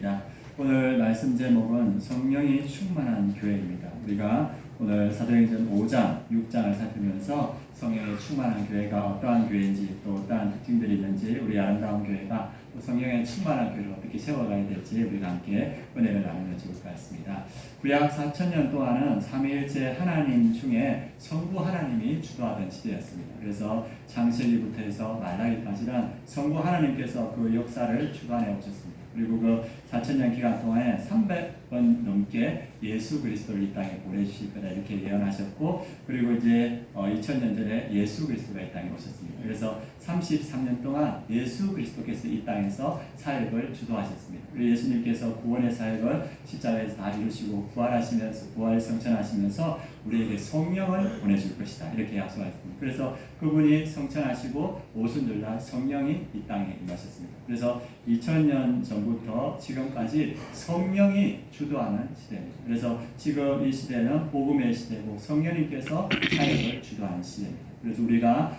하겠습니다. 오늘 말씀 제목은 성령이 충만한 교회입니다. 우리가 오늘 사도행전 5장, 6장을 살피면서 성령이 충만한 교회가 어떠한 교회인지 또 어떠한 특징들이 있는지 우리 아름다운 교회가 또 성령의 충만한 교회를 어떻게 세워가야 될지 우리가 함께 은혜를 나누면 좋을 것 같습니다. 구약 4,000년 동안은 삼위일체 하나님 중에 성부 하나님이 주도하던 시대였습니다. 그래서 창세기부터 해서 말라기까지는 성부 하나님께서 그 역사를 주관해 오셨습니다. 그리고 그 4,000년 기간 동안에 300번 넘게 예수 그리스도를 이 땅에 보내주실 거다 이렇게 예언하셨고, 그리고 이제 2000년 전에 예수 그리스도가 이 땅에 오셨습니다. 그래서 33년 동안 예수 그리스도께서 이 땅에서 사역을 주도하셨습니다. 그리고 예수님께서 구원의 사역을 십자가에서 다 이루시고 부활하시면서 부활 성천하시면서 우리에게 성령을 보내줄 것이다 이렇게 약속하셨습니다. 그래서 그분이 성천하시고 오순절날 성령이 이 땅에 임하셨습니다. 그래서 2000년 전부터 지금까지 성령이 주도하는 시대입니다. 그래서 지금 이 시대는 복음의 시대고 성령님께서 사역을 주도하는 시대입니다. 그래서 우리가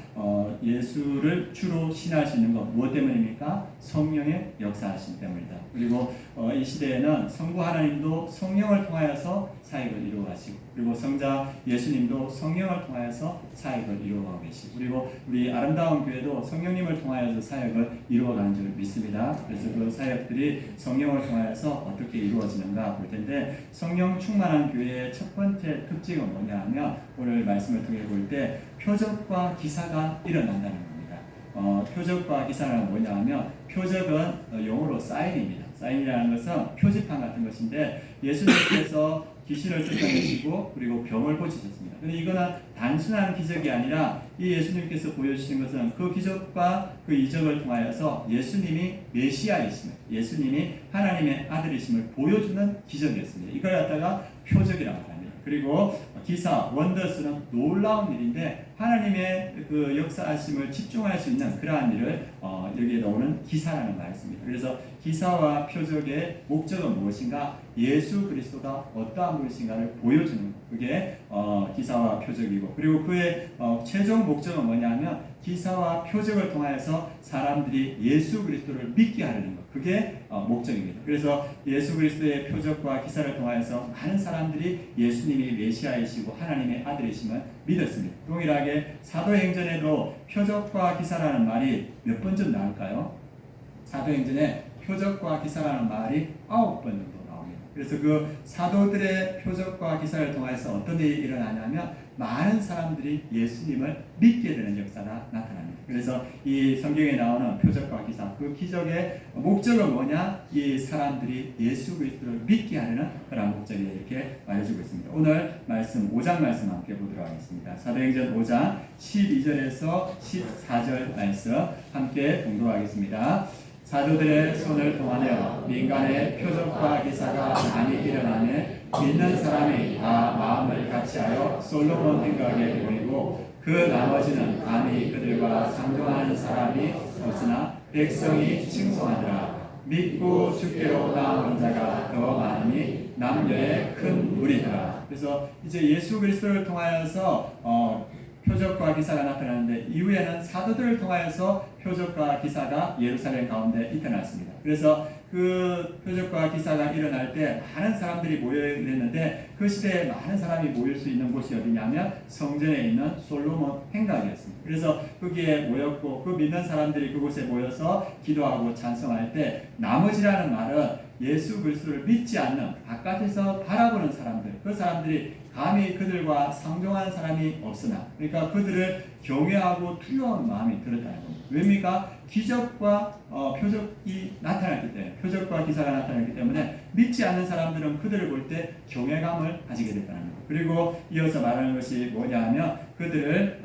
예수를 주로 신할 수 있는 것 무엇 때문입니까? 성령의 역사하심 때문이다. 그리고 이 시대에는 성부 하나님도 성령을 통하여서 사역을 이루어가시고, 그리고 성자 예수님도 성령을 통하여서 사역을 이루어가고 계시고, 그리고 우리 아름다운 교회도 성령님을 통하여서 사역을 이루어가는 줄 믿습니다. 그래서 그 사역들이 성령을 통하여서 어떻게 이루어지는가 볼 텐데, 성령 충만한 교회의 첫 번째 특징은 뭐냐 하면 오늘 말씀을 통해 볼 때 표적과 기사가 일어난다는 겁니다. 표적과 기사는 뭐냐 하면, 표적은 영어로 사인입니다. 사인이라는 것은 표지판 같은 것인데, 예수님께서 귀신을 쫓아내시고 그리고 병을 고치셨습니다. 그런데 이거는 단순한 기적이 아니라 이 예수님께서 보여주신 것은 그 기적과 그 이적을 통하여서 예수님이 메시아이심을, 예수님이 하나님의 아들이심을 보여주는 기적이었습니다. 이걸 갖다가 표적이라고 합니다. 그리고 기사, 원더스는 놀라운 일인데 하나님의 그 역사하심을 집중할 수 있는 그러한 일을 여기에 나오는 기사라는 말씀입니다. 그래서 기사와 표적의 목적은 무엇인가? 예수 그리스도가 어떠한 분이신가를 보여주는 것. 그게 기사와 표적이고, 그리고 그의 최종 목적은 뭐냐면 기사와 표적을 통하여서 사람들이 예수 그리스도를 믿게 하려는 것. 그게 목적입니다. 그래서 예수 그리스도의 표적과 기사를 통하여서 많은 사람들이 예수님이 메시아이시고 하나님의 아들이심을 믿었습니다. 동일하게 사도행전에도 표적과 기사라는 말이 몇 번쯤 나올까요? 사도행전에 표적과 기사라는 말이 9번 정도 나옵니다. 그래서 그 사도들의 표적과 기사를 통해서 어떤 일이 일어나냐면 많은 사람들이 예수님을 믿게 되는 역사가 나타납니다. 그래서 이 성경에 나오는 표적과 기사, 그 기적의 목적은 뭐냐? 이 사람들이 예수 그리스도를 믿게 하려는 그런 목적이 이렇게 말해주고 있습니다. 오늘 말씀 5장 말씀 함께 보도록 하겠습니다. 사도행전 5장 12절에서 14절 말씀 함께 공독하겠습니다. 사도들의 손을 동하여 민간의 표적과 기사가 많이 일어나며 믿는 사람이 다 마음을 같이하여 솔로몬 행각에 모이고, 그 나머지는 감히 그들과 상종하는 사람이 없으나 백성이 칭송하더라. 믿고 주께로 나오는 자가 더 많으니 남녀의 큰 무리더라. 그래서 이제 예수 그리스도를 통하여서 표적과 기사가 나타나는데, 이후에는 사도들을 통하여서 표적과 기사가 예루살렘 가운데 일어났습니다. 그래서 그 표적과 기사가 일어날 때 많은 사람들이 모여있는데, 그 시대에 많은 사람이 모일 수 있는 곳이 어디냐면 성전에 있는 솔로몬 행각이었습니다. 그래서 거기에 모였고, 그 믿는 사람들이 그곳에 모여서 기도하고 찬송할 때, 나머지라는 말은 예수 그리스도를 믿지 않는 바깥에서 바라보는 사람들, 그 사람들이 감히 그들과 상종한 사람이 없으나, 그러니까 그들을 경외하고 두려운 마음이 들었다는 겁니다. 왜입니까? 기적과 표적이 나타났기 때문에, 표적과 기사가 나타났기 때문에 믿지 않는 사람들은 그들을 볼 때 경외감을 가지게 됐다는 겁니다. 그리고 이어서 말하는 것이 뭐냐 하면 그들을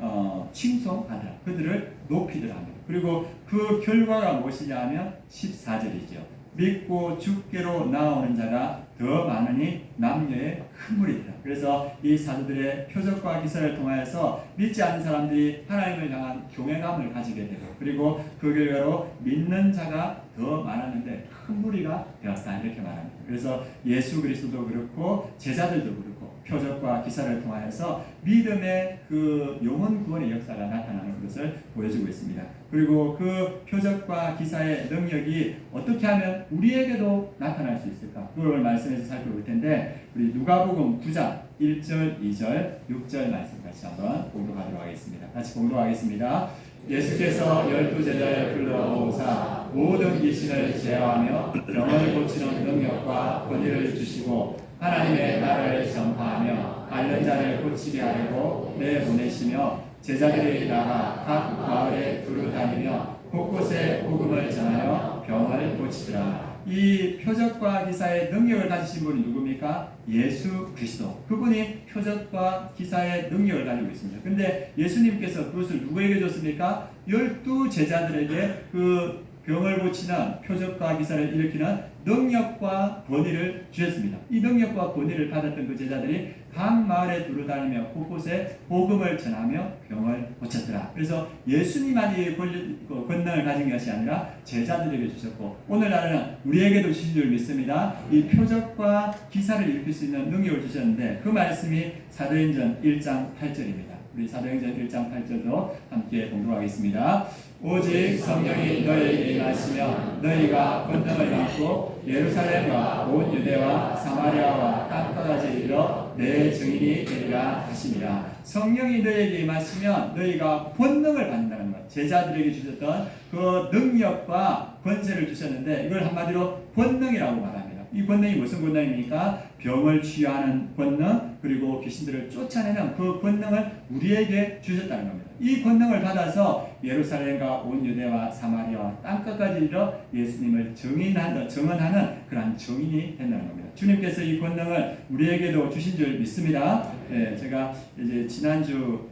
칭송하더라, 그들을 높이더라 합니다. 그리고 그 결과가 무엇이냐 하면 14절이죠. 믿고 주께로 나오는 자가 더 많으니 남녀의 큰 무리다. 그래서 이 사도들의 표적과 기사를 통하여서 믿지 않는 사람들이 하나님을 향한 경외감을 가지게 되고, 그리고 그 결과로 믿는 자가 더 많았는데 큰 무리가 되었다 이렇게 말합니다. 그래서 예수 그리스도도 그렇고 제자들도 그렇고 표적과 기사를 통하여서 믿음의 그 영혼 구원의 역사가 나타나는 것을 보여주고 있습니다. 그리고 그 표적과 기사의 능력이 어떻게 하면 우리에게도 나타날 수 있을까? 그걸 말씀에서 살펴볼 텐데 우리 누가복음 9장 1절, 2절, 6절 말씀 같이 한번 공독하도록 하겠습니다. 같이 공독하겠습니다. 예수께서 12제자를 불러오사 모든 귀신을 제어하며 병을 고치는 능력과 권위를 주시고 하나님의 나라를 전파하며 앓는 자를 고치게 하려고 내보내시며 제자들이 나가 각 마을에 두루 다니며 곳곳에 복음을 전하여 병을 고치더라. 이 표적과 기사의 능력을 가지신 분이 누굽니까? 예수 그리스도. 그분이 표적과 기사의 능력을 가지고 있습니다. 근데 예수님께서 그것을 누구에게 줬습니까? 12 제자들에게 그 병을 고치는 표적과 기사를 일으키는 능력과 권위를 주셨습니다. 이 능력과 권위를 받았던 그 제자들이 각 마을에 두루다니며 곳곳에 복음을 전하며 병을 고쳤더라. 그래서 예수님만이 권능을 가진 것이 아니라 제자들에게 주셨고 오늘날은 우리에게도 주신 줄 믿습니다. 이 표적과 기사를 일으킬 수 있는 능력을 주셨는데 그 말씀이 사도행전 1장 8절입니다. 우리 사도행전 1장 8절도 함께 공독하겠습니다. 오직 성령이 너희에게 임하시며 너희가 권능을 받고 예루살렘과 온 유대와 사마리아와 땅끝까지 이르러 내 증인이 되리라 하시니라. 성령이 너희에게 임하시면 너희가 권능을 받는다는 것. 제자들에게 주셨던 그 능력과 권세를 주셨는데 이걸 한마디로 권능이라고 말합니다. 이 권능이 무슨 권능입니까? 병을 치유하는 권능, 그리고 귀신들을 쫓아내는 그 권능을 우리에게 주셨다는 겁니다. 이 권능을 받아서 예루살렘과 온 유대와 사마리아와 땅끝까지 이르러 예수님을 증언하는 그러한 증인이 된다는 겁니다. 주님께서 이 권능을 우리에게도 주신 줄 믿습니다. 예, 제가 이제 지난주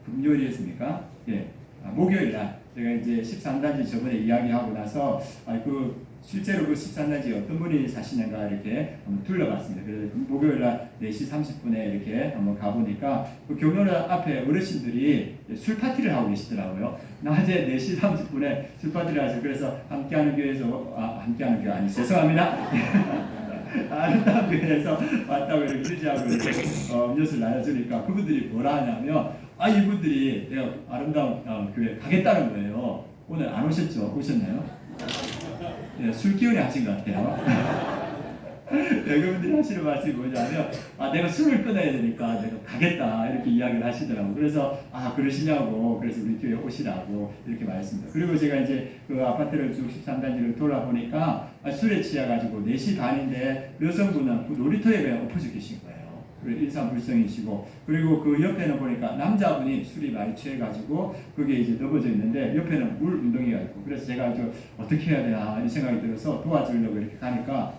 금요일이었습니까? 예, 목요일날 제가 이제 13단지 저번에 이야기하고 나서 실제로 그 13단지에 어떤 분이 사시는가 이렇게 한번 둘러봤습니다. 그래서 목요일날 4시 30분에 이렇게 한번 가보니까 그 경로를 앞에 어르신들이 술 파티를 하고 계시더라고요. 낮에 4시 30분에 술 파티를 하셔서 그래서 함께하는 교회에서 함께하는 교회 아니 죄송합니다. 아름다운 교회에서 왔다고 이렇게 길지하고 이렇게 음료수를 나눠주니까 그분들이 뭐라 하냐면 이분들이 내가 아름다운 교회 가겠다는 거예요. 오늘 안 오셨죠? 오셨나요? 네, 술 기운이 하신 것 같아요. 네, 그분들이 하시는 말씀이 뭐냐면 내가 술을 끊어야 되니까 내가 가겠다 이렇게 이야기를 하시더라고요. 그래서 그러시냐고 그래서 우리 교회 오시라고 이렇게 말했습니다. 그리고 제가 이제 그 아파트를 쭉 13단지를 돌아보니까 술에 취해가지고 4시 반인데 여성분은 그 놀이터에 그냥 엎어져 계신 거예요. 일산불성이시고 그리고 그 옆에는 보니까 남자분이 술이 많이 취해가지고 그게 이제 넘어져 있는데 옆에는 물 운동이가 있고 그래서 제가 어떻게 해야 되나 이 생각이 들어서 도와주려고 이렇게 가니까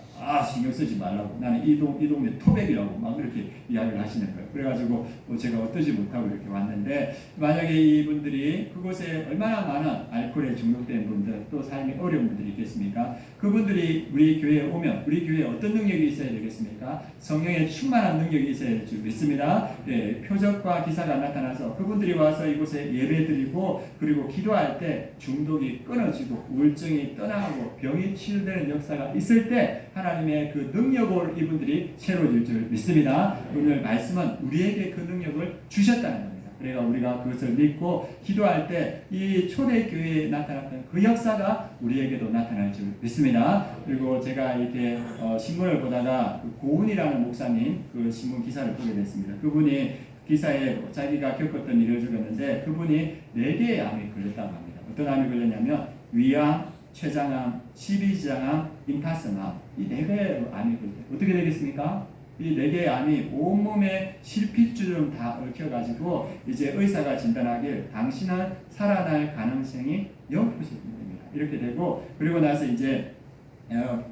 신경 쓰지 말라고 나는 이 동네 토백이라고 막 이렇게 이야기를 하시는 거예요. 그래가지고 제가 어떠지 못하고 이렇게 왔는데 만약에 이분들이 그곳에 얼마나 많은 알코올에 중독된 분들 또 삶이 어려운 분들이 있겠습니까? 그분들이 우리 교회에 오면 우리 교회에 어떤 능력이 있어야 되겠습니까? 성령의 충만한 능력이 있어야 될 줄 믿습니다. 예, 표적과 기사가 나타나서 그분들이 와서 이곳에 예배드리고 그리고 기도할 때 중독이 끊어지고 우울증이 떠나고 병이 치유되는 역사가 있을 때 하나님의 그 능력을 이분들이 채워질 줄 믿습니다. 오늘 말씀은 우리에게 그 능력을 주셨다는 겁니다. 그래서 우리가 그것을 믿고 기도할 때 이 초대교회에 나타났던 그 역사가 우리에게도 나타날 줄 믿습니다. 그리고 제가 이렇게 신문을 보다가 그 고은이라는 목사님 그 신문 기사를 보게 됐습니다. 그분이 기사에 자기가 겪었던 일을 적었는데 그분이 4개의 암이 걸렸다고 합니다. 어떤 암이 걸렸냐면 위암, 췌장암, 십이지장암, 임파선암 이 4개의 암이 걸렸어요. 어떻게 되겠습니까? 이 4개의 암이 온몸에 실핏줄을 다 얽혀가지고 이제 의사가 진단하길 당신은 살아날 가능성이 0%입니다. 이렇게 되고 그리고 나서 이제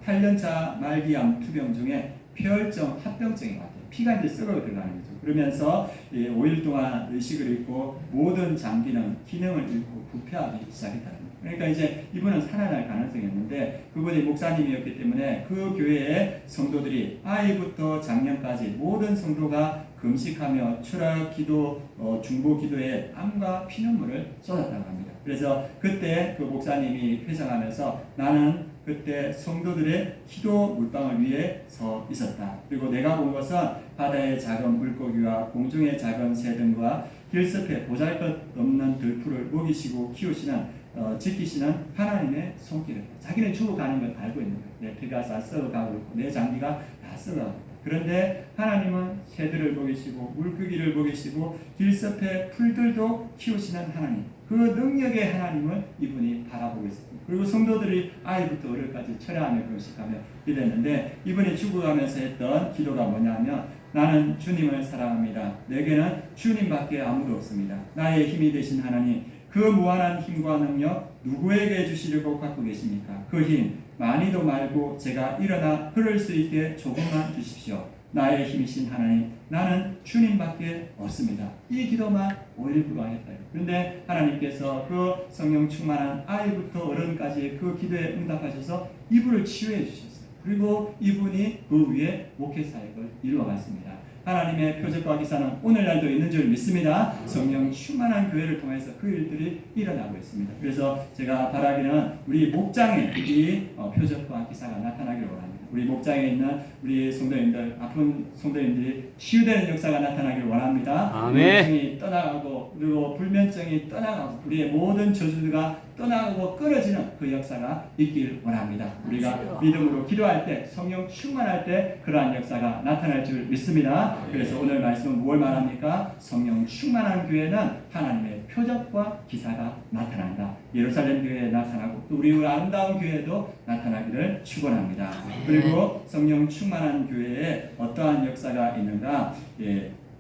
8년차 말기암 투병 중에 폐혈증 합병증이 왔대요. 피가 이제 썩어 들어가는 거죠. 그러면서 5일 동안 의식을 잃고 모든 장기는 기능을 잃고 부패하기 시작했다는 거예요. 그러니까 이제 이분은 살아날 가능성이었는데 그분이 목사님이었기 때문에 그 교회의 성도들이 아이부터 장년까지 모든 성도가 금식하며 추락 기도, 중보 기도에 땀과 피눈물을 쏟았다고 합니다. 그래서 그때 그 목사님이 회상하면서 나는 그때 성도들의 기도 물방울 위에 서 있었다. 그리고 내가 본 것은 바다의 작은 물고기와 공중의 작은 새 등과 길섭에 보잘것없는 들풀을 먹이시고 키우시는 지키시는 하나님의 손길이다. 자기는 죽어가는 걸 알고 있는 거예요. 내 피가 다 썩어가고 있고 내 장기가 다 썩어가고 있다. 그런데 하나님은 새들을 먹이시고 물고기를 먹이시고 길섭의 풀들도 키우시는 하나님, 그 능력의 하나님을 이분이 바라보고 있습니다. 그리고 성도들이 아이부터 어른까지 철야하며 금식하며 이랬는데 이분이 죽어가면서 했던 기도가 뭐냐면 나는 주님을 사랑합니다. 내게는 주님밖에 아무도 없습니다. 나의 힘이 되신 하나님, 그 무한한 힘과 능력 누구에게 주시려고 갖고 계십니까? 그 힘 많이도 말고 제가 일어나 걸을 수 있게 조금만 주십시오. 나의 힘이신 하나님, 나는 주님밖에 없습니다. 이 기도만 5일 구강했어요. 그런데 하나님께서 그 성령 충만한 아이부터 어른까지 그 기도에 응답하셔서 이분을 치유해 주셨어요. 그리고 이분이 그 위에 목회 사역을 이루어갔습니다. 하나님의 표적과 기사는 오늘날도 있는 줄 믿습니다. 성령 충만한 교회를 통해서 그 일들이 일어나고 있습니다. 그래서 제가 바라기는 우리 목장에 이 표적과 기사가 나타나기를 원합니다. 우리 목장에 있는 우리 성도님들, 아픈 성도님들이 치유되는 역사가 나타나기를 원합니다. 아멘. 불면증이 떠나가고 그리고 불면증이 떠나가고 우리의 모든 저주가 떠나가고 끊어지는 그 역사가 있길 원합니다. 우리가 믿음으로 기도할 때, 성령 충만할 때 그러한 역사가 나타날 줄 믿습니다. 그래서 오늘 말씀은 뭘 말합니까? 성령 충만한 교회는 하나님의 표적과 기사가 나타난다. 예루살렘 교회에 나타나고 또 우리 아름다운 교회도 나타나기를 축원합니다. 그리고 성령 충만한 교회에 어떠한 역사가 있는가?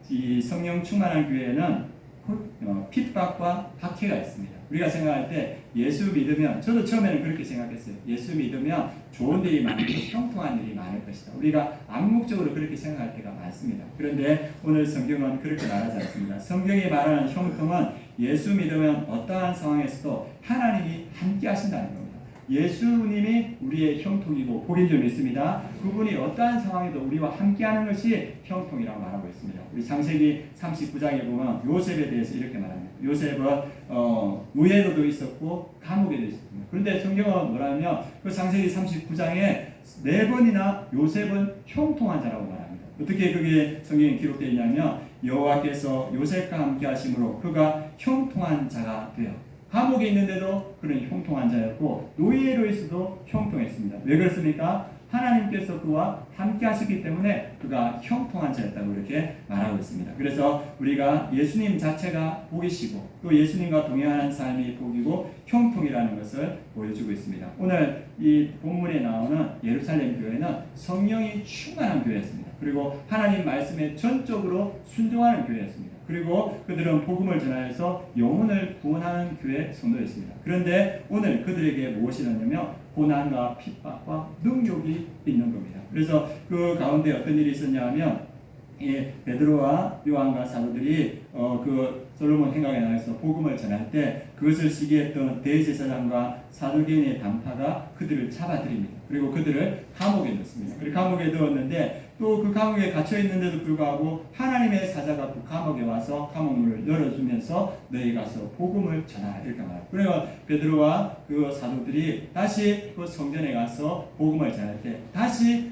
이 성령 충만한 교회에는 핍박과 박해가 있습니다. 우리가 생각할 때 예수 믿으면, 저도 처음에는 그렇게 생각했어요. 예수 믿으면 좋은 일이 많고 형통한 일이 많을 것이다. 우리가 암묵적으로 그렇게 생각할 때가 많습니다. 그런데 오늘 성경은 그렇게 말하지 않습니다. 성경이 말하는 형통은 예수 믿으면 어떠한 상황에서도 하나님이 함께 하신다는 겁니다. 예수님이 우리의 형통이고 복인 줄 믿습니다. 그분이 어떠한 상황에도 우리와 함께하는 것이 형통이라고 말하고 있습니다. 우리 창세기 39장에 보면 요셉에 대해서 이렇게 말합니다. 요셉은 무예로도 있었고 감옥에도 있었습니다. 그런데 성경은 뭐라면 그 창세기 39장에 4번이나 요셉은 형통한 자라고 말합니다. 어떻게 그게 성경에 기록되어 있냐면 여호와께서 요셉과 함께 하심으로 그가 형통한 자가 되어, 감옥에 있는데도 그는 형통한 자였고 노예로 있어도 형통했습니다. 왜 그렇습니까? 하나님께서 그와 함께 하셨기 때문에 그가 형통한 자였다고 이렇게 말하고 있습니다. 그래서 우리가 예수님 자체가 복이시고 또 예수님과 동행하는 삶이 복이고 형통이라는 것을 보여주고 있습니다. 오늘 이 본문에 나오는 예루살렘 교회는 성령이 충만한 교회였습니다. 그리고 하나님 말씀에 전적으로 순종하는 교회였습니다. 그리고 그들은 복음을 전하여서 영혼을 구원하는 교회 성도였습니다. 그런데 오늘 그들에게 무엇이 있냐면 고난과 핍박과 능욕이 있는 겁니다. 그래서 그 가운데 어떤 일이 있었냐 하면 베드로와 요한과 사도들이 그 솔로몬 행각에 나가서 복음을 전할 때 그것을 시기했던 대제사장과 사두개인의 당파가 그들을 잡아들입니다. 그리고 그들을 감옥에 넣습니다. 그리고 감옥에 넣었는데 또 그 감옥에 갇혀 있는데도 불구하고 하나님의 사자가 그 감옥에 와서 감옥문을 열어주면서 너희 가서 복음을 전하라 이렇게 말합니다. 그래서 베드로와 그 사도들이 다시 그 성전에 가서 복음을 전할 때 다시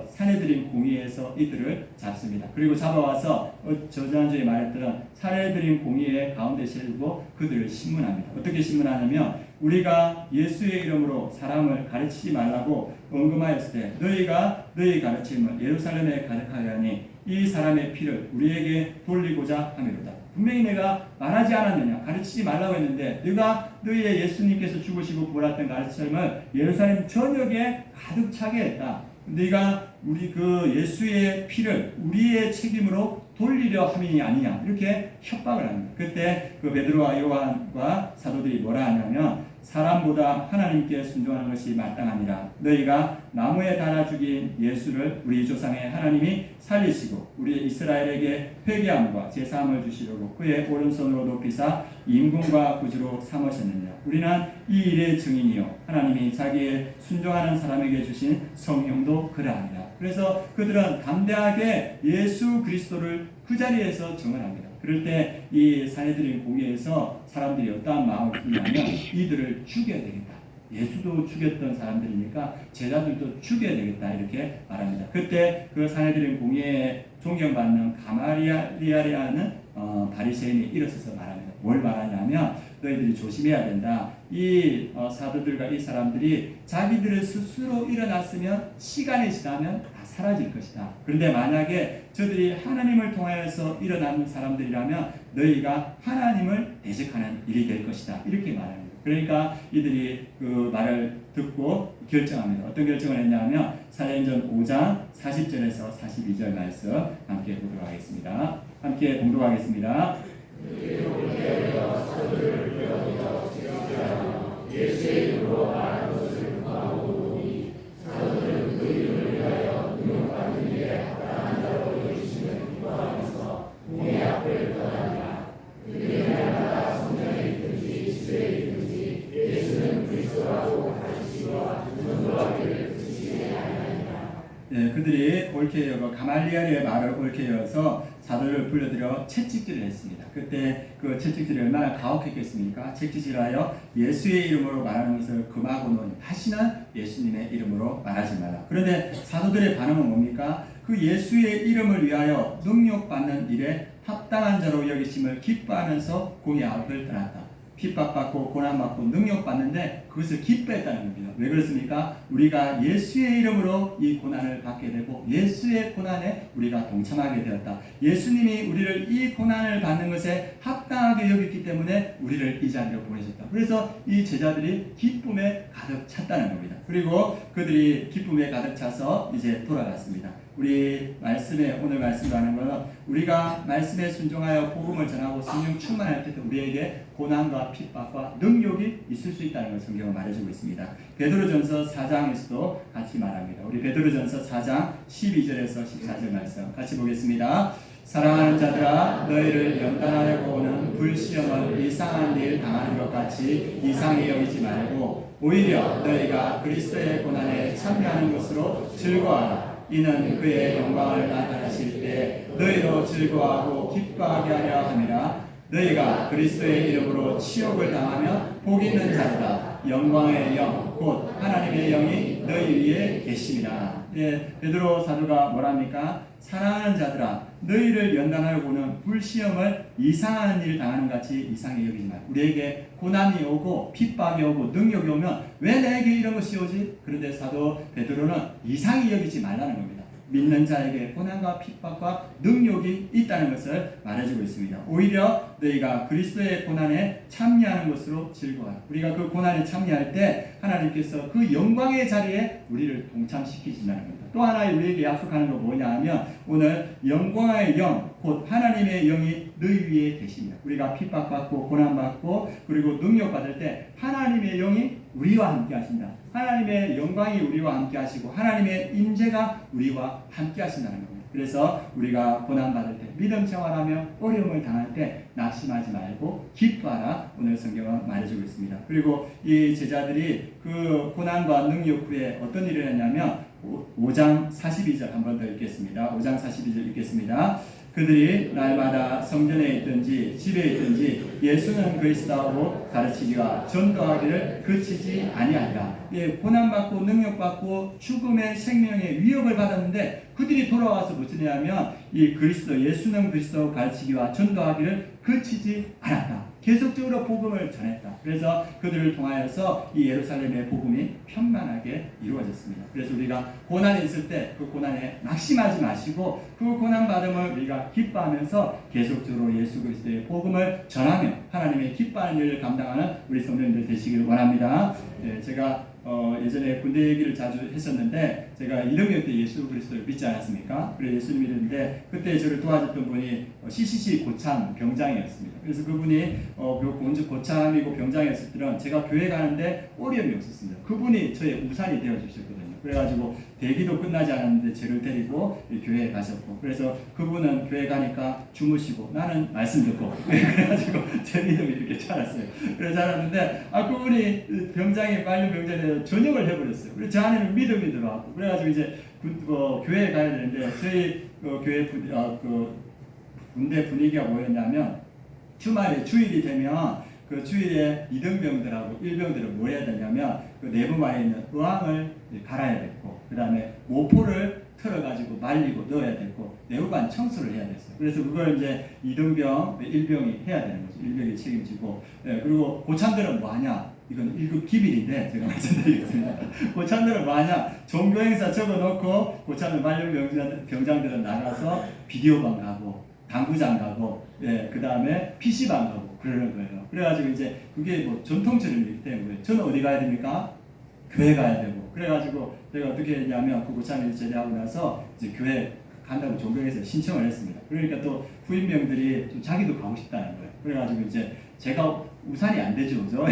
사내들인 공의에서 이들을 잡습니다. 그리고 잡아와서 저지난주에 말했던 사내들인 공의의 가운데 세우고 그들을 신문합니다. 어떻게 신문하냐면 우리가 예수의 이름으로 사람을 가르치지 말라고 언급하였을 때 너희가 너희 가르침을 예루살렘에 가득하게 하니 이 사람의 피를 우리에게 돌리고자 함이로다. 분명히 내가 말하지 않았느냐, 가르치지 말라고 했는데 네가 너희의 예수님께서 죽으시고 부활했던 가르침을 예루살렘 전역에 가득 차게 했다. 네가 우리 그 예수의 피를 우리의 책임으로 돌리려 함이 아니냐 이렇게 협박을 합니다. 그때 그 베드로와 요한과 사도들이 뭐라 하냐면 사람보다 하나님께 순종하는 것이 마땅하니라. 너희가 나무에 달아 죽인 예수를 우리 조상의 하나님이 살리시고 우리 이스라엘에게 회개함과 제사함을 주시려고 그의 오른손으로 높이사 임금과 구주로 삼으셨느니라. 우리는 이 일의 증인이요 하나님이 자기의 순종하는 사람에게 주신 성령도 그러하니라. 그래서 그들은 담대하게 예수 그리스도를 그 자리에서 증언합니다. 그럴 때 이 사내들인 공회에서 사람들이 어떠한 마음을 품냐면 이들을 죽여야 되겠다. 예수도 죽였던 사람들이니까 제자들도 죽여야 되겠다 이렇게 말합니다. 그때 그 사내들인 공회에 존경받는 가말리엘이라는 바리새인이 일어서서 말합니다. 뭘 말하냐면 너희들이 조심해야 된다. 이 사도들과 이 사람들이 자기들을 스스로 일어났으면 시간이 지나면 다 사라질 것이다. 그런데 만약에 저들이 하나님을 통하여서 일어나는 사람들이라면 너희가 하나님을 대적하는 일이 될 것이다. 이렇게 말합니다. 그러니까 이들이 그 말을 듣고 결정합니다. 어떤 결정을 했냐면 사도행전 5장 40절에서 42절 말씀 함께 보도록 하겠습니다. 함께 공독하겠습니다. 예수의 이름으로 말하는 것을 금하고 보니 사도들은 그 이름을 위하여 능력받는 일에 합당한 자로 여기심을 기뻐하면서 공회 앞을 떠나니라. 그들이 날마다 성전에 있든지 집에 있든지 예수는 그리스도라고 가르치시고 전도하기를 그치지 아니하니라. 그들이 옳게 여겨 가말리엘의 말을 옳게 여어서 사도를 불러들여 채찍질을 했습니다. 그때 그 채찍질이 얼마나 가혹했겠습니까? 채찍질하여 예수의 이름으로 말하는 것을 금하고는 다시는 예수님의 이름으로 말하지 마라. 그런데 사도들의 반응은 뭡니까? 그 예수의 이름을 위하여 능력받는 일에 합당한 자로 여기심을 기뻐하면서 공의 앞을 떠났다. 핍박받고 고난받고 능력받는데 그것을 기뻐했다는 겁니다. 왜 그렇습니까? 우리가 예수의 이름으로 이 고난을 받게 되고 예수의 고난에 우리가 동참하게 되었다. 예수님이 우리를 이 고난을 받는 것에 합당하게 여겼기 때문에 우리를 이 자리로 보내셨다. 그래서 이 제자들이 기쁨에 가득 찼다는 겁니다. 그리고 그들이 기쁨에 가득 차서 이제 돌아갔습니다. 우리 말씀에 오늘 말씀을 하는 것은 우리가 말씀에 순종하여 복음을 전하고 성령 충만할 때 우리에게 고난과 핍박과 능력이 있을 수 있다는 걸 성경은 말해주고 있습니다. 베드로전서 4장에서도 같이 말합니다. 우리 베드로전서 4장 12절에서 14절 말씀 같이 보겠습니다. 사랑하는 자들아 너희를 연단하려고 오는 불시험을 이상한 일 당하는 것 같이 이상히 여기지 말고 오히려 너희가 그리스도의 고난에 참여하는 것으로 즐거워하라. 이는 그의 영광을 나타내실 때 너희로 즐거워하고 기뻐하게 하려 함이라. 너희가 그리스도의 이름으로 치욕을 당하면 복 있는 자로다. 영광의 영 곧 하나님의 영이 너희 위에 계심이라. 베드로 사도가 뭐랍니까? 사랑하는 자들아 너희를 연단하려고는 불시험을 이상한 일 당하는 같이 이상히 여기지 말고 우리에게 고난이 오고 핍박이 오고 능력이 오면 왜 내게 이런 것이 오지? 그런데 사도 베드로는 이상히 여기지 말라는 겁니다. 믿는 자에게 고난과 핍박과 능력이 있다는 것을 말해주고 있습니다. 오히려 너희가 그리스도의 고난에 참여하는 것으로 즐거워하라. 우리가 그 고난에 참여할 때 하나님께서 그 영광의 자리에 우리를 동참시키신다는 겁니다. 또 하나 우리에게 약속하는 거 뭐냐 하면 오늘 영광의 영, 곧 하나님의 영이 너희 위에 계십니다. 우리가 핍박받고 고난받고 그리고 능력받을 때 하나님의 영이 우리와 함께 하신다. 하나님의 영광이 우리와 함께 하시고 하나님의 임재가 우리와 함께 하신다는 겁니다. 그래서 우리가 고난받을 때 믿음 생활하며 어려움을 당할 때 낙심하지 말고 기뻐하라. 오늘 성경은 말해주고 있습니다. 그리고 이 제자들이 그 고난과 능력 후에 어떤 일을 했냐면 5장 42절 한 번 더 읽겠습니다. 5장 42절 읽겠습니다. 그들이 날마다 성전에 있든지 집에 있든지 예수는 그리스도라고 가르치기와 전도하기를 그치지 아니하리라. 고난받고 능력받고 죽음의 생명의 위협을 받았는데 그들이 돌아와서 무슨 일하면 이 그리스도 예수는 그리스도라고 가르치기와 전도하기를 그치지 않았다. 계속적으로 복음을 전했다. 그래서 그들을 통하여서 이 예루살렘의 복음이 편만하게 이루어졌습니다. 그래서 우리가 고난이 있을 때 그 고난에 낙심하지 마시고 그 고난 받음을 우리가 기뻐하면서 계속적으로 예수 그리스도의 복음을 전하며 하나님의 기뻐하는 일을 감당하는 우리 성도님들 되시길 원합니다. 제가 예전에 군대 얘기를 자주 했었는데 제가 1학년 때 예수 그리스도를 믿지 않았습니까? 그래서 예수를 믿었는데 그때 저를 도와줬던 분이 CCC 고참 병장이었습니다. 그래서 그분이 고참이고 병장이었을 때는 제가 교회 가는데 어려움이 없었습니다. 그분이 저의 우산이 되어주셨거든요. 그래가지고 대기도 끝나지 않았는데 저를 데리고 교회에 가셨고 그래서 그분은 교회 가니까 주무시고 나는 말씀 듣고 그래가지고 제 믿음이 이렇게 자랐어요. 그래서 자랐는데 그분이 병장이 빨리 병장에 전역을 해버렸어요. 그래서 제 안에는 믿음이 들어왔고 그래가지고 이제 교회에 가야 되는데 저희 교회 군대 분위기가 뭐였냐면 주말에 주일이 되면 그 주일에 2등병들하고 1병들은 뭐 해야 되냐면 그 내부만에 있는 의왕을 갈아야 됐고, 그 다음에 모포를 털어가지고 말리고 넣어야 됐고, 내부반 청소를 해야 됐어요. 그래서 그걸 이제 이등병, 일병이 해야 되는 거죠. 일병이 책임지고, 그리고 고참들은 뭐 하냐? 이건 1급 기밀인데 제가 말씀드리겠습니다. 고참들은 뭐 하냐? 종교행사 적어놓고 고참들 말년 병장들은 나가서 비디오방 가고, 당구장 가고, 그 다음에 PC방 가고 그러는 거예요. 그래가지고 이제 그게 뭐 전통처럼이기 때문에 저는 어디 가야 됩니까? 교회 가야 되고. 그래가지고 제가 어떻게 했냐면 그 고참이 제대하고 나서 이제 교회 간다고 종교에서 신청을 했습니다. 그러니까 또 후임병들이 좀 자기도 가고 싶다는 거예요. 그래가지고 이제 제가 우산이 안 되죠, 그죠?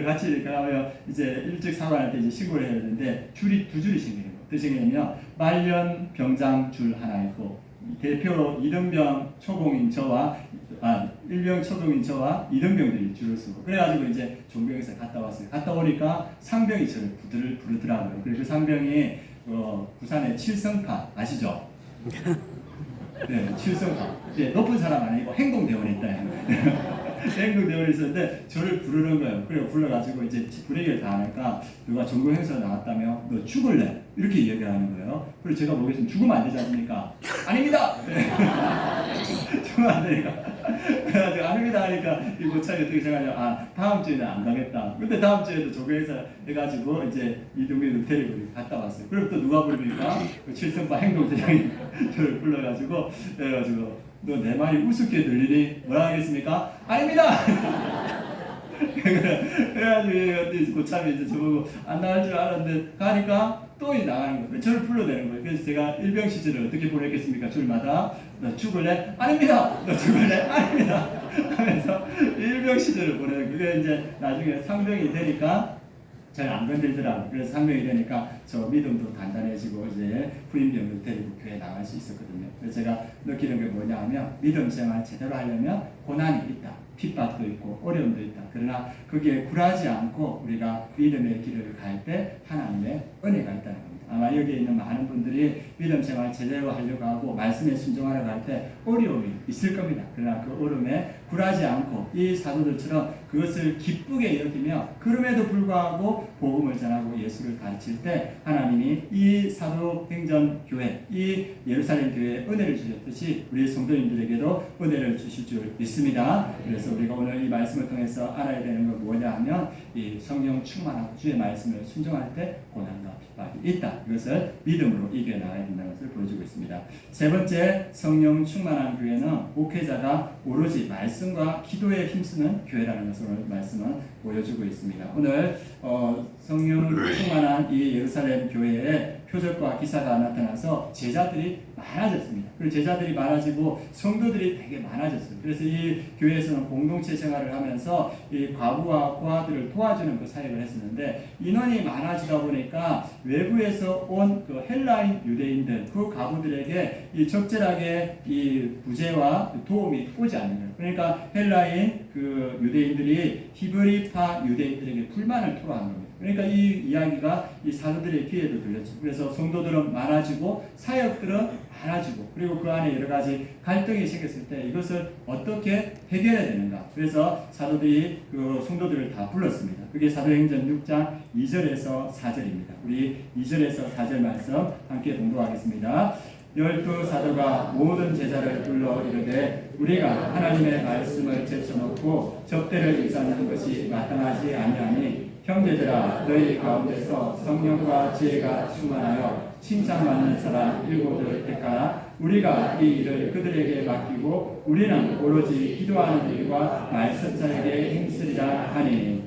같이 가면 이제 일찍 사관한테 이제 신고를 해야 되는데 줄이 두 줄이 생기는 거예요. 어떻게 생기냐면 말년 병장 줄 하나 있고 대표로 이등병 초봉인 저와 일병 초봉인 저와 이등병들이 줄을 서고 그래가지고 이제 종병에서 갔다 왔어요. 갔다 오니까 상병이 저를 부르더라고요. 그리고 그 상병이 부산의 칠성파 아시죠? 네, 칠성파. 네, 높은 사람 아니고 행동대원이 있다. 행동대원이 있었는데 저를 부르는 거예요. 그리고 불러가지고 이제 분위기를 다 하니까 누가 종교 행사 나왔다며 너 죽을래? 이렇게 얘기하는 거예요. 그래서 제가 보겠습니다. 죽으면 안 되지 않습니까? 아닙니다! 죽으면 안 되니까. 그래가지고 아닙니다 하니까 이 고참이 어떻게 생각하냐. 다음 주에는 안 가겠다. 근데 다음 주에도 종교 행사 해가지고 이제 이동민을 데리고 갔다 왔어요. 그럼 또 누가 부르니까 그 칠성파 행동대장이 저를 불러가지고 그래가지고 너 내 말이 우습게 들리니 뭐라 하겠습니까? 아닙니다! 그래가지고 고참이 이제 저보고 안 나갈 줄 알았는데 가니까 또 나가는 거예요. 저를 불러내는 거예요. 그래서 제가 일병 시절을 어떻게 보냈겠습니까? 줄마다 너 죽을래? 아닙니다! 너 죽을래? 아닙니다! 하면서 일병 시절을 보내는 거예요. 그게 이제 나중에 상병이 되니까 잘 안 건들더라고요. 그래서 상병이 되니까 저 믿음도 단단해지고 이제 후임병을 데리고 교회 나갈 수 있었거든요. 그래서 제가 느끼는 게 뭐냐 하면 믿음 생활 제대로 하려면 고난이 있다. 핍박도 있고 어려움도 있다. 그러나 거기에 굴하지 않고 우리가 믿음의 길을 갈 때 하나님의 은혜가 있다는 겁니다. 아마 여기에 있는 많은 분들이 믿음 생활 제대로 하려고 하고 말씀에 순종하려고 할 때 어려움이 있을 겁니다. 그러나 그 어려움에 굴하지 않고 이 사도들처럼 그것을 기쁘게 여기며 그럼에도 불구하고 복음을 전하고 예수를 가르칠 때 하나님이 이 사도행전 교회, 이 예루살렘 교회에 은혜를 주셨듯이 우리 성도님들에게도 은혜를 주실 줄 믿습니다. 그래서 우리가 오늘 이 말씀을 통해서 알아야 되는 건 뭐냐 하면 이 성령 충만하고 주의 말씀을 순종할 때 고난과 핍박이 있다. 이것을 믿음으로 이겨나가야 된다는 것을 보여주고 있습니다. 세 번째, 성령 충만한 교회는 목회자가 오로지 말씀과 기도에 힘쓰는 교회라는 것을 오늘 말씀은 보여주고 있습니다. 오늘 성령 충만한 이 예루살렘 교회에 표적과 기사가 나타나서 제자들이 많아졌습니다. 그리고 제자들이 많아지고 성도들이 되게 많아졌어요. 그래서 이 교회에서는 공동체 생활을 하면서 이 과부와 고아들을 도와주는 그 사역을 했었는데 인원이 많아지다 보니까 외부에서 온 그 헬라인 유대인들 그 과부들에게 이 적절하게 이 구제와 도움이 오지 않는 거예요. 그러니까 헬라인 그 유대인들이 히브리파 유대인들에게 불만을 토로한 겁니다. 그러니까 이 이야기가 이 사도들의 귀에도 들렸죠. 그래서 성도들은 많아지고 사역들은 많아지고 그리고 그 안에 여러 가지 갈등이 생겼을 때 이것을 어떻게 해결해야 되는가. 그래서 사도들이 그 성도들을 다 불렀습니다. 그게 사도행전 6장 2절에서 4절입니다. 우리 2절에서 4절 말씀 함께 공부하겠습니다. 12사도가 모든 제자를 불러 이르되 우리가 하나님의 말씀을 제쳐놓고 접대를 일삼는 것이 마땅하지 아니하니 형제들아 너희 가운데서 성령과 지혜가 충만하여 칭찬받는 사람 7을 택하라. 우리가 이 일을 그들에게 맡기고 우리는 오로지 기도하는 일과 말씀 사역에 힘쓰리라 하니.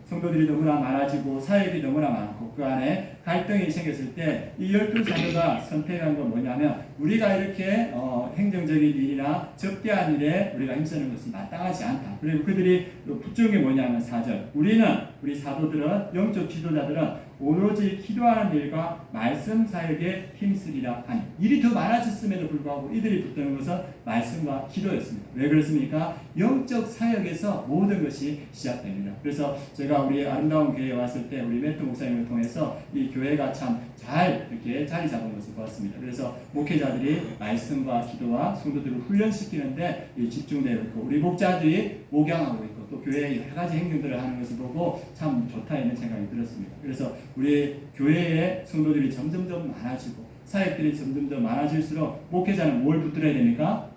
성도들이 너무나 많아지고 사역이 너무나 많고 그 안에 갈등이 생겼을 때 이 12사도가 선택한 건 뭐냐면 우리가 이렇게 행정적인 일이나 접대한 일에 우리가 힘쓰는 것은 마땅하지 않다. 그리고 그들이 붙여온 게 뭐냐면 4절 우리 사도들은 영적 지도자들은 오로지 기도하는 일과 말씀 사역에 힘쓰리라 하니. 일이 더 많아졌음에도 불구하고 이들이 붙드는 것은 말씀과 기도였습니다. 왜 그렇습니까? 영적 사역에서 모든 것이 시작됩니다. 그래서 제가 우리 아름다운 교회에 왔을 때 우리 매트 목사님을 통해서 이 교회가 참 잘 이렇게 자리 잡은 것을 보았습니다. 그래서 목회자들이 말씀과 기도와 성도들을 훈련시키는데 집중되어 있고 우리 목자들이 목양하고 있고 거, 또 교회의 여러 가지 행동들을 하는 것을 보고 참 좋다 이런 생각이 들었습니다. 그래서 우리 교회의 성도들이 점점점 많아지고 사역들이 점점점 많아질수록 목회자는 뭘 붙들어야 됩니까?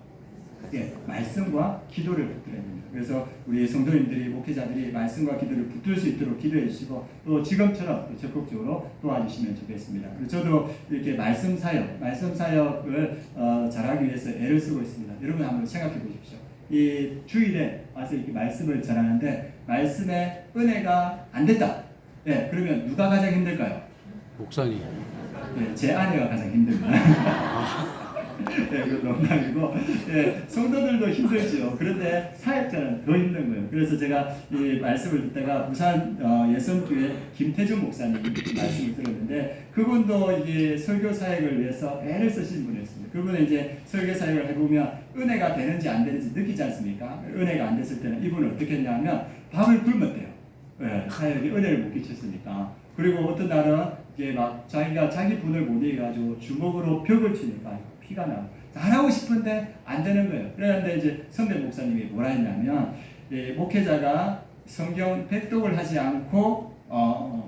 예, 말씀과 기도를 붙들어야 됩니다. 그래서 우리 성도님들이 목회자들이 말씀과 기도를 붙들 수 있도록 기도해 주시고 또 지금처럼 또 적극적으로 도와주시면 좋겠습니다. 그리고 저도 이렇게 말씀 사역을 잘하기 위해서 애를 쓰고 있습니다. 여러분 한번 생각해 보십시오. 이 주일에 와서 이렇게 말씀을 전하는데 말씀에 은혜가 안 됐다. 예, 그러면 누가 가장 힘들까요? 목사님. 예, 제 아내가 가장 힘듭니다. 네, 그 농담이고, 예, 성도들도 힘들죠. 그런데 사역자는 더 힘든 거예요. 그래서 제가 이 말씀을 듣다가 부산 예성교회 김태준 목사님 말씀을 들었는데, 그분도 이게 설교 사역을 위해서 애를 쓰신 분이었습니다. 그분은 이제 설교 사역을 해보면 은혜가 되는지 안 되는지 느끼지 않습니까? 은혜가 안 됐을 때는 이분은 어떻게 했냐면 밥을 굶었대요. 예, 사역에 은혜를 못 끼쳤으니까. 그리고 어떤 날은 이게 막 자기가 자기 분을 못 이겨가지고 주먹으로 벽을 치니까 피가 나. 잘하고 싶은데 안 되는 거예요. 그런데 이제 선배 목사님이 뭐라 했냐면 목회자가 성경 백독을 하지 않고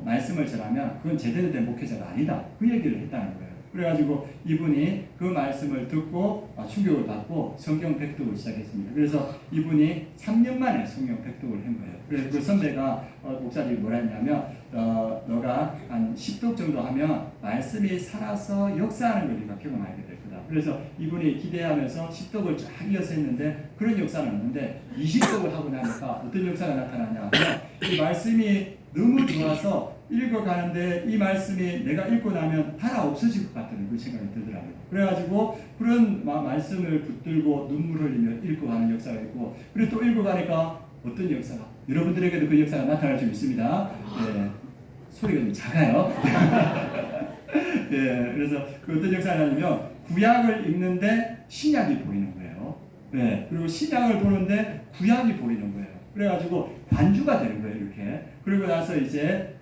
말씀을 전하면 그건 제대로 된 목회자가 아니다. 그 얘기를 했다는 거예요. 그래가지고 이분이 그 말씀을 듣고 충격을 받고 성경 백독을 시작했습니다. 그래서 이분이 3년 만에 성경 백독을 한 거예요. 그래서 그 선배가 목사님이 뭐라 했냐면 너가 한 10독 정도 하면 말씀이 살아서 역사하는 걸 네가 경험하게 될 거다. 그래서 이분이 기대하면서 10독을 쫙 이어서 했는데 그런 역사는 없는데 20독을 하고 나니까 어떤 역사가 나타나냐 하면 이 말씀이 너무 좋아서 읽어가는데 이 말씀이 내가 읽고 나면 하나 없어질 것 같다는 그 생각이 들더라고요. 그래가지고 그런 말씀을 붙들고 눈물 흘리며 읽고 가는 역사가 있고 그리고 또 읽어가니까 어떤 역사가 여러분들에게도 그 역사가 나타날 줄 믿습니다. 예, 소리가 좀 작아요. 예, 그래서 그 어떤 역사냐면 구약을 읽는데 신약이 보이는 거예요. 예, 그리고 신약을 보는데 구약이 보이는 거예요. 그래가지고 반주가 되는 거예요, 이렇게. 그리고 나서 이제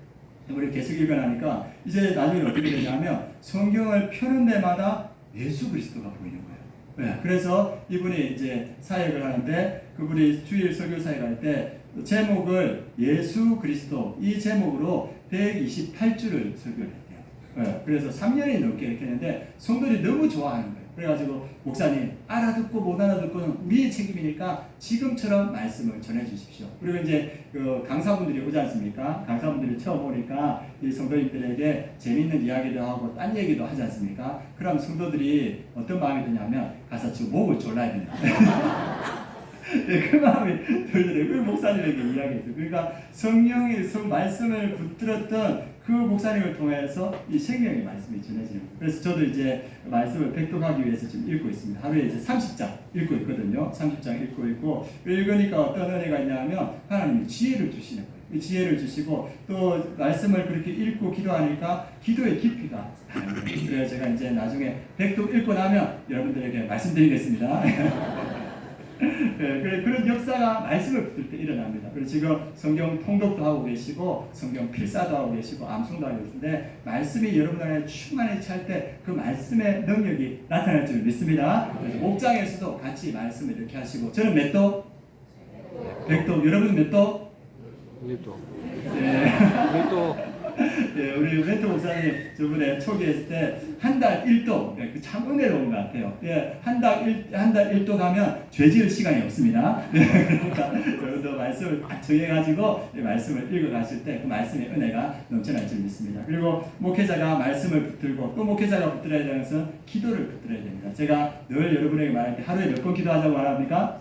우리 계속 읽어나니까 이제 나중에 어떻게 되냐면 성경을 펴는 데마다 예수 그리스도가 보이는 거예요. 네, 그래서 이분이 이제 사역을 하는데 그분이 주일 설교 사역할 때 제목을 예수 그리스도 이 제목으로 128주를 설교를 했대요. 네, 그래서 3년이 넘게 이렇게 했는데 성도들이 너무 좋아하는 거예요. 그래가지고 목사님 알아듣고 못 알아듣고는 우리의 책임이니까 지금처럼 말씀을 전해 주십시오. 그리고 이제 그 강사분들이 오지 않습니까? 강사분들이 처음 오니까 이 성도님들에게 재미있는 이야기도 하고 딴 얘기도 하지 않습니까? 그럼 성도들이 어떤 마음이 드냐면 가서 저 목을 졸라야 된다. 네, 그 마음이 들더래요. 그 목사님에게 이야기했어요. 그러니까 성령의 말씀을 붙들었던 그 목사님을 통해서 이 생명의 말씀이 전해지는 거예요. 그래서 저도 이제 말씀을 백독하기 위해서 지금 읽고 있습니다. 하루에 이제 30장 읽고 있거든요. 30장 읽고 있고 읽으니까 어떤 은혜가 있냐면 하나님이 지혜를 주시는 거예요. 이 지혜를 주시고 또 말씀을 그렇게 읽고 기도하니까 기도의 깊이가 다른 거예요. 그래서 제가 이제 나중에 백독 읽고 나면 여러분들에게 말씀드리겠습니다. 네, 그런 역사가 말씀을 붙들 때 일어납니다. 그리고 지금 성경 통독도 하고 계시고 성경 필사도 하고 계시고 암송도 하고 계신데 말씀이 여러분 안에 충만히 찰 때 그 말씀의 능력이 나타날 줄 믿습니다. 그래서 목장에서도 같이 말씀을 이렇게 하시고 저는 몇 도? 100도. 여러분 몇 도? 1도. 네. 1도. 예, 우리 멘토 목사님 저번에 초기했을 때 한 달 1도 참 은혜로운 것 같아요. 예, 한 달 1도 가면 죄 지을 시간이 없습니다. 그러니까 여러분도 말씀을 딱 정해가지고 말씀을 읽어가실 때 그 말씀의 은혜가 넘쳐날 줄 믿습니다. 그리고 목회자가 말씀을 붙들고 또 목회자가 붙들어야 되는 것은 기도를 붙들어야 됩니다. 제가 늘 여러분에게 말할 때 하루에 몇 번 기도하자고 말합니까?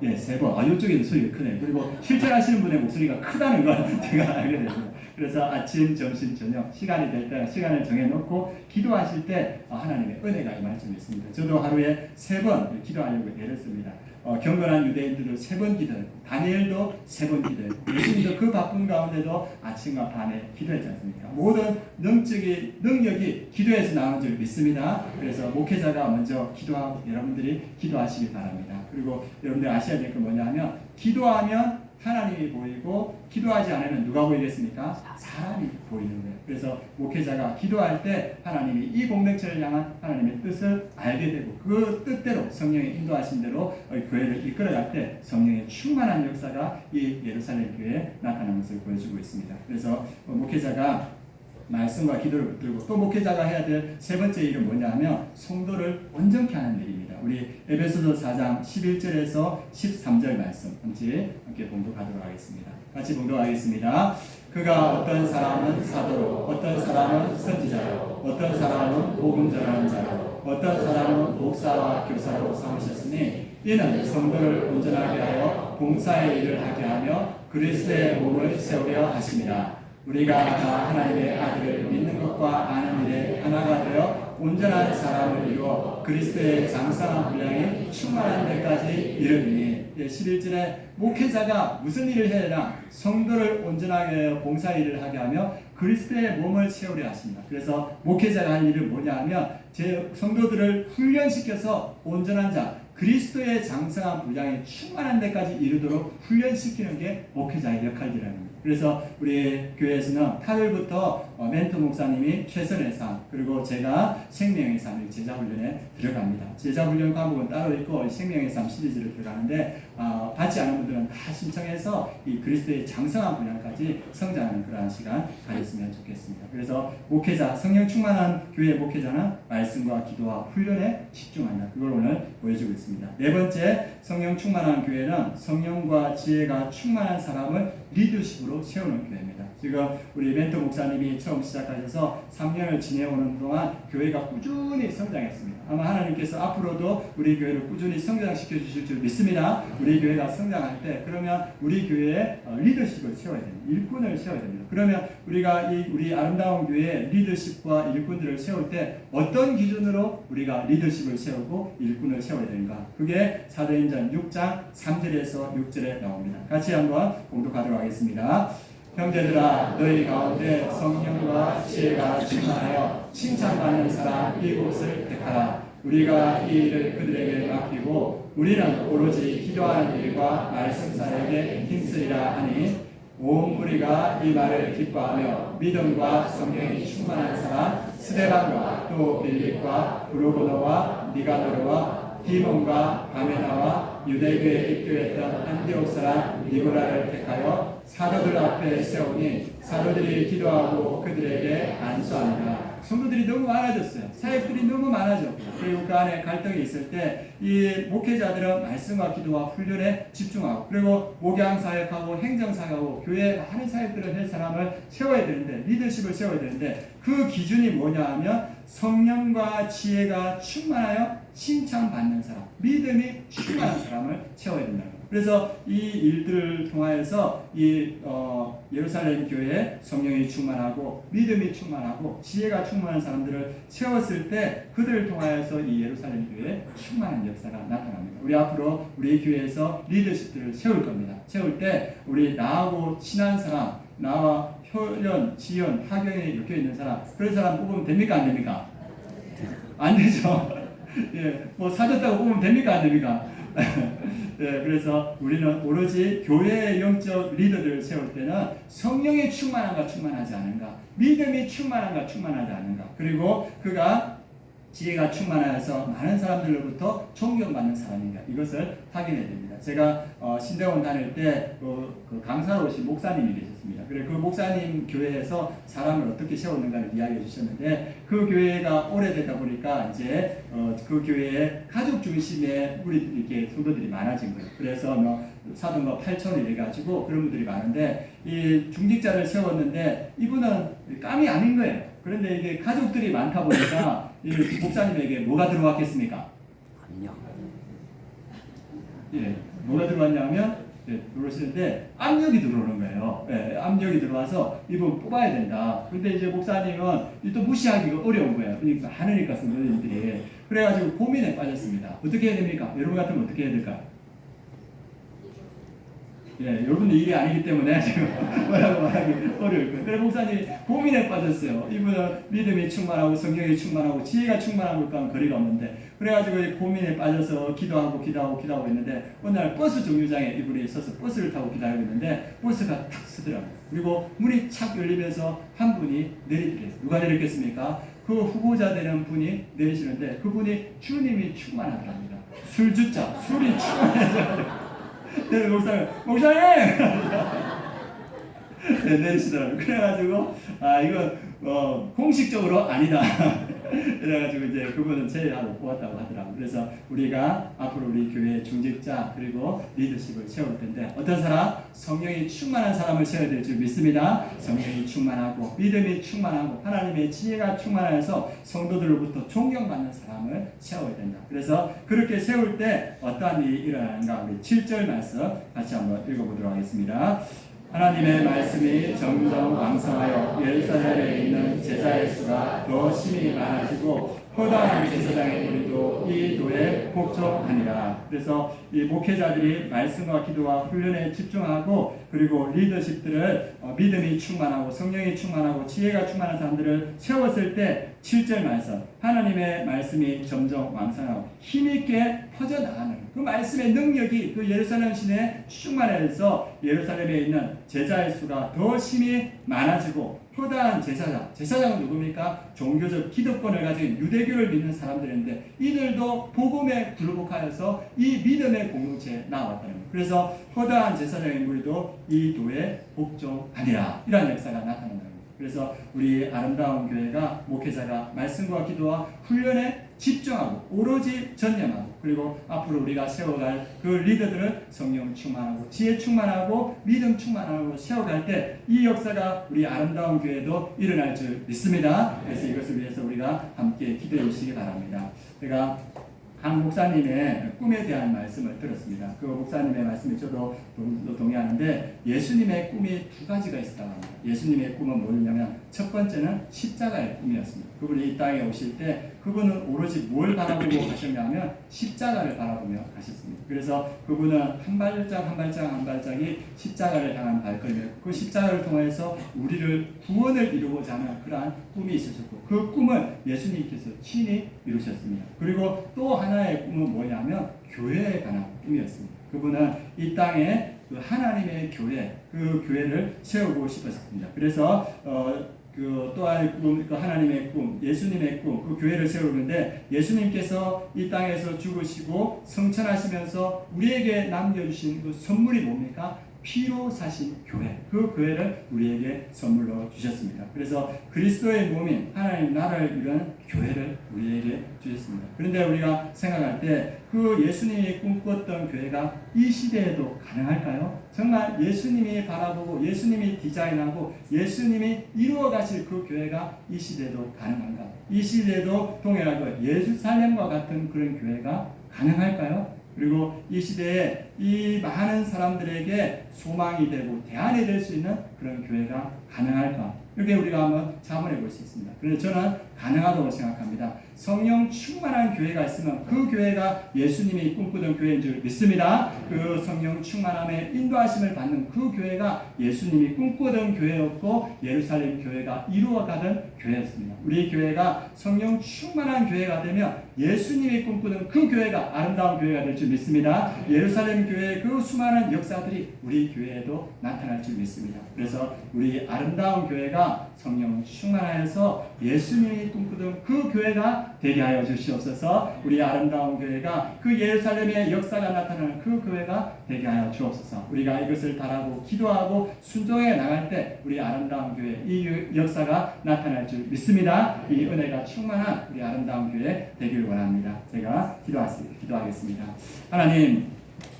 예, 3번. 이쪽에도 소리가 크네요. 그리고 실천하시는 분의 목소리가 크다는 걸 제가 알게 됐습니다. 그래서 아침, 점심, 저녁 시간이 될 때 시간을 정해놓고 기도하실 때 하나님의 은혜가 임할 줄 믿습니다. 저도 하루에 3번 기도하려고 애를 씁니다. 경건한 유대인들도 3번 기도했고 다니엘도 3번 기도했고 예수님도 그 바쁜 가운데도 아침과 밤에 기도했지 않습니까? 모든 능력이 기도에서 나오는 줄 믿습니다. 그래서 목회자가 먼저 기도하고 여러분들이 기도하시기 바랍니다. 그리고 여러분들 아셔야 될 건 뭐냐면 기도하면 하나님이 보이고 기도하지 않으면 누가 보이겠습니까? 사람이 보이는 거예요. 그래서 목회자가 기도할 때 하나님이 이 공동체를 향한 하나님의 뜻을 알게 되고 그 뜻대로 성령의 인도하신 대로 교회를 이끌어갈 때 성령의 충만한 역사가 이 예루살렘 교회에 나타나는 것을 보여주고 있습니다. 그래서 목회자가 말씀과 기도를 붙들고 또 목회자가 해야 될 세 번째 일은 뭐냐 하면 성도를 온전케 하는 일입니다. 우리 에베소서 4장 11절에서 13절 말씀 함께 봉독하도록 하겠습니다. 같이 봉독하겠습니다. 그가 어떤 사람은 사도로, 어떤 사람은 선지자로, 어떤 사람은 복음 전하는 자로, 어떤 사람은 목사와 교사로 삼으셨으니 이는 성도를 온전하게 하여 봉사의 일을 하게 하며 그리스도의 몸을 세우려 하심이라. 우리가 다 하나님의 아들을 믿는 것과 아는 일에 하나가 되어 온전한 사람을 이루어 그리스도의 장성한 분량이 충만한 데까지 이르니 11절에 목회자가 무슨 일을 해야 되나? 성도를 온전하게 하여 봉사 일을 하게 하며 그리스도의 몸을 채우려 하십니다. 그래서 목회자가 할 일은 뭐냐 하면 제 성도들을 훈련시켜서 온전한 자 그리스도의 장성한 분량이 충만한 데까지 이르도록 훈련시키는 게 목회자의 역할이라는 겁니다. 그래서 우리 교회에서는 8월부터 멘토 목사님이 최선의 삶 그리고 제가 생명의 삶 제자훈련에 들어갑니다. 제자훈련 과목은 따로 있고 생명의 삶 시리즈로 들어가는데 받지 않은 분들은 다 신청해서 이 그리스도의 장성한 분량까지 성장하는 그러한 시간 가졌으면 좋겠습니다. 그래서 목회자, 성령 충만한 교회 목회자는 말씀과 기도와 훈련에 집중한다. 그걸 오늘 보여주고 있습니다. 네 번째, 성령 충만한 교회는 성령과 지혜가 충만한 사람을 리더십으로 세우는 교회입니다. 지금 우리 멘토 목사님이 처음 시작하셔서 3년을 지내오는 동안 교회가 꾸준히 성장했습니다. 아마 하나님께서 앞으로도 우리 교회를 꾸준히 성장시켜 주실 줄 믿습니다. 우리 교회가 성장할 때 그러면 우리 교회에 리더십을 세워야 됩니다. 일꾼을 세워야 됩니다. 그러면 우리가 우리 아름다운 교회의 리더십과 일꾼들을 세울 때 어떤 기준으로 우리가 리더십을 세우고 일꾼을 세워야 되는가? 그게 사도행전 6장 3절에서 6절에 나옵니다. 같이 한번 봉독하도록 하겠습니다. 형제들아 너희 가운데 성령과 지혜가 충만하여 칭찬받는 사람 7을 택하라. 우리가 이 일을 그들에게 맡기고 우리는 오로지 기도하는 일과 말씀 사역에 힘쓰리라 하니 온 무리가 이 말을 기뻐하며 믿음과 성령이 충만한 사람 스데반과 또 빌립과 브루고노와 니가노르와 디몬과 바메나와 유대교에 입교했던 안디옥 사람 니고라를 택하여 사도들 앞에 세우니 사도들이 기도하고 그들에게 안수합니다. 성도들이 너무 많아졌어요. 사역들이 너무 많아졌고 그리고 그 안에 갈등이 있을 때 이 목회자들은 말씀과 기도와 훈련에 집중하고 그리고 목양 사역하고 행정 사역하고 교회에 많은 사역들을 할 사람을 세워야 되는데 리더십을 세워야 되는데 그 기준이 뭐냐 하면 성령과 지혜가 충만하여 칭찬받는 사람 믿음이 충만한 사람을 세워야 된다는 거예요. 그래서 이 일들을 통하여서 이 예루살렘 교회에 성령이 충만하고 믿음이 충만하고 지혜가 충만한 사람들을 세웠을 때 그들을 통하여서 이 예루살렘 교회에 충만한 역사가 나타납니다. 우리 앞으로 우리 교회에서 리더십들을 세울 겁니다. 세울 때 우리 나하고 친한 사람, 나와 혈연, 지연, 학연에 엮여 있는 사람 그런 사람 뽑으면 됩니까? 안 됩니까? 안 되죠. 예, 뭐 사줬다고 뽑으면 됩니까? 안 됩니까? 네, 그래서 우리는 오로지 교회의 영적 리더들을 세울 때는 성령이 충만한가 충만하지 않은가 믿음이 충만한가 충만하지 않은가 그리고 그가 지혜가 충만하여서 많은 사람들로부터 존경받는 사람인가 이것을 확인해야 됩니다. 제가 신대원 다닐 때 그 강사로 오신 목사님이 계셨습니다. 그래 그 목사님 교회에서 사람을 어떻게 세웠는가를 이야기해 주셨는데 그 교회가 오래되다 보니까 이제 그 교회에 가족 중심의 우리 이렇게 성도들이 많아진 거예요. 그래서 뭐 사도가 8천을 이래가지고 그런 분들이 많은데 이 중직자를 세웠는데 이분은 깜이 아닌 거예요. 그런데 이게 가족들이 많다 보니까 이 목사님에게 뭐가 들어왔겠습니까? 압력. 예, 뭐가 들어왔냐면 들어오시는데 압력이 들어오는 거예요. 예, 압력이 들어와서 이분 뽑아야 된다. 근데 이제 목사님은 또 무시하기가 어려운 거예요. 그러니까 많으니까 성도님들이 그래가지고 고민에 빠졌습니다. 어떻게 해야 됩니까? 여러분 같으면 어떻게 해야 될까요? 예, 여러분들 일이 아니기 때문에 지금 뭐라고 말하기 어려울 거예요. 그래 목사님이 고민에 빠졌어요. 이분은 믿음이 충만하고 성령이 충만하고 지혜가 충만한 것과는 거리가 없는데 그래가지고 고민에 빠져서 기도하고 있는데 어느 날 버스 정류장에 이분이 서서 버스를 타고 기다리고 있는데 버스가 탁 서더라고요. 그리고 문이 착 열리면서 한 분이 내리더랬어요. 누가 내렸겠습니까? 그 후보자 되는 분이 내리시는데 그분이 주님이 충만하더랍니다. 술주자, 술이 충만해서 네, 목사님! 네, 내리시더라고요. 그래가지고, 이거, 공식적으로 아니다. 그래가지고 이제 그분은 제외하고 뽑았다고 하더라고요. 그래서 우리가 앞으로 우리 교회 중직자 그리고 리더십을 세울 텐데 어떤 사람? 성령이 충만한 사람을 세워야 될 줄 믿습니다. 성령이 충만하고 믿음이 충만하고 하나님의 지혜가 충만해서 성도들로부터 존경받는 사람을 세워야 된다. 그래서 그렇게 세울 때 어떠한 일이 일어나는가 우리 7절 말씀 같이 한번 읽어보도록 하겠습니다. 하나님의 말씀이 점점 왕성하여 예루살렘에 있는 제자의 수가 더 심히 많아지고 허다한 제사장의 무리도 이 도에 복종하니라. 그래서 이 목회자들이 말씀과 기도와 훈련에 집중하고 그리고 리더십들을 믿음이 충만하고 성령이 충만하고 지혜가 충만한 사람들을 세웠을 때 7절 말씀 하나님의 말씀이 점점 왕성하고 힘있게 퍼져나가는 그 말씀의 능력이 그 예루살렘 시내에 충만해서 예루살렘에 있는 제자의 수가 더 심히 많아지고 표다한 제사장은 누굽니까? 종교적 기득권을 가진 유대교를 믿는 사람들인데 이들도 복음에 굴복하여서 이 믿음의 공동체에 나왔다는 거예요. 그래서 허다한 제사장의 무리도 이 도에 복종하니라. 이런 역사가 나타난다는 거예요. 그래서 우리 아름다운 교회가 목회자가 말씀과 기도와 훈련에 집중하고 오로지 전념하고 그리고 앞으로 우리가 세워갈 그 리더들을 성령 충만하고 지혜 충만하고 믿음 충만하고 세워갈 때 이 역사가 우리 아름다운 교회도 일어날 줄 믿습니다. 그래서 이것을 위해서 우리가 함께 기도해 주시기 바랍니다. 제가 한 목사님의 꿈에 대한 말씀을 들었습니다. 그 목사님의 말씀에 저도 동의하는데 예수님의 꿈이 두 가지가 있었다고 합니다. 예수님의 꿈은 뭐였냐면 첫 번째는 십자가의 꿈이었습니다. 그분이 이 땅에 오실 때 그분은 오로지 뭘 바라보고 가셨냐면 십자가를 바라보며 가셨습니다. 그래서 그분은 한 발짝이 십자가를 향한 발걸음이었고 그 십자가를 통해서 우리를 구원을 이루고자 하는 그러한 꿈이 있으셨고 그 꿈을 예수님께서 친히 이루셨습니다. 그리고 또 하나의 꿈은 뭐냐면 교회에 관한 꿈이었습니다. 그분은 이 땅에 그 하나님의 교회, 그 교회를 세우고 싶었습니다. 그래서 또 하나의 꿈, 그 하나님의 꿈, 예수님의 꿈, 그 교회를 세우는데 예수님께서 이 땅에서 죽으시고 성천하시면서 우리에게 남겨주신 그 선물이 뭡니까? 피로 사신 교회, 그 교회를 우리에게 선물로 주셨습니다. 그래서 그리스도의 몸인 하나님 나라를 이룬 교회를 우리에게 주셨습니다. 그런데 우리가 생각할 때 그 예수님이 꿈꿨던 교회가 이 시대에도 가능할까요? 정말 예수님이 바라보고 예수님이 디자인하고 예수님이 이루어 가실 그 교회가 이 시대에도 가능한가? 이 시대에도 동일하고 예루살렘과 같은 그런 교회가 가능할까요? 그리고 이 시대에 이 많은 사람들에게 소망이 되고 대안이 될 수 있는 그런 교회가 가능할까? 이렇게 우리가 한번 자문해 볼 수 있습니다. 그래서 저는 가능하다고 생각합니다. 성령 충만한 교회가 있으면 그 교회가 예수님이 꿈꾸던 교회인 줄 믿습니다. 그 성령 충만함에 인도하심을 받는 그 교회가 예수님이 꿈꾸던 교회였고 예루살렘 교회가 이루어가던 교회였습니다. 우리 교회가 성령 충만한 교회가 되면 예수님이 꿈꾸던 그 교회가 아름다운 교회가 될 줄 믿습니다. 예루살렘 교회의 그 수많은 역사들이 우리 교회에도 나타날 줄 믿습니다. 그래서 우리 아름다운 교회가 성령 충만하여서 예수님이 꿈꾸던 그 교회가 되게 하여 주시옵소서. 우리 아름다운 교회가 그 예루살렘의 역사가 나타나는 그 교회가 되게 하여 주옵소서. 우리가 이것을 바라고 기도하고 순종해 나갈 때 우리 아름다운 교회 이 역사가 나타날 줄 믿습니다. 이 은혜가 충만한 우리 아름다운 교회 되기를 원합니다. 제가 기도하겠습니다. 하나님,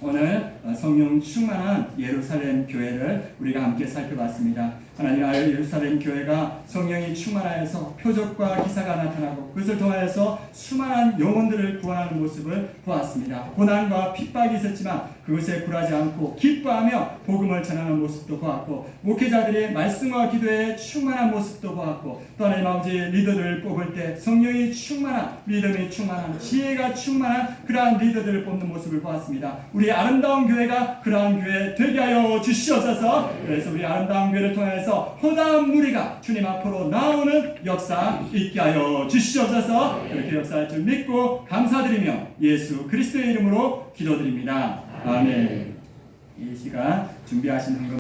오늘 성령 충만한 예루살렘 교회를 우리가 함께 살펴봤습니다. 하나님 아의 예루살렘 교회가 성령이 충만하여서 표적과 기사가 나타나고 그것을 통하여서 수많은 영혼들을 구원하는 모습을 보았습니다. 고난과 핍박이 있었지만 그것에 굴하지 않고 기뻐하며 복음을 전하는 모습도 보았고 목회자들의 말씀과 기도에 충만한 모습도 보았고 또 하나님 아버지 리더들을 뽑을 때 성령이 충만한 믿음이 충만한 지혜가 충만한 그러한 리더들을 뽑는 모습을 보았습니다. 우리 아름다운 교회가 그러한 교회 되게 하여 주시옵소서. 그래서 우리 아름다운 교회를 통해서 허다한 무리가 주님 앞으로 나오는 역사 있게 하여 주시옵소서. 그렇게 역사할 줄 믿고 감사드리며 예수 그리스도의 이름으로 기도드립니다. 아멘. 이 시간 준비하신 헌금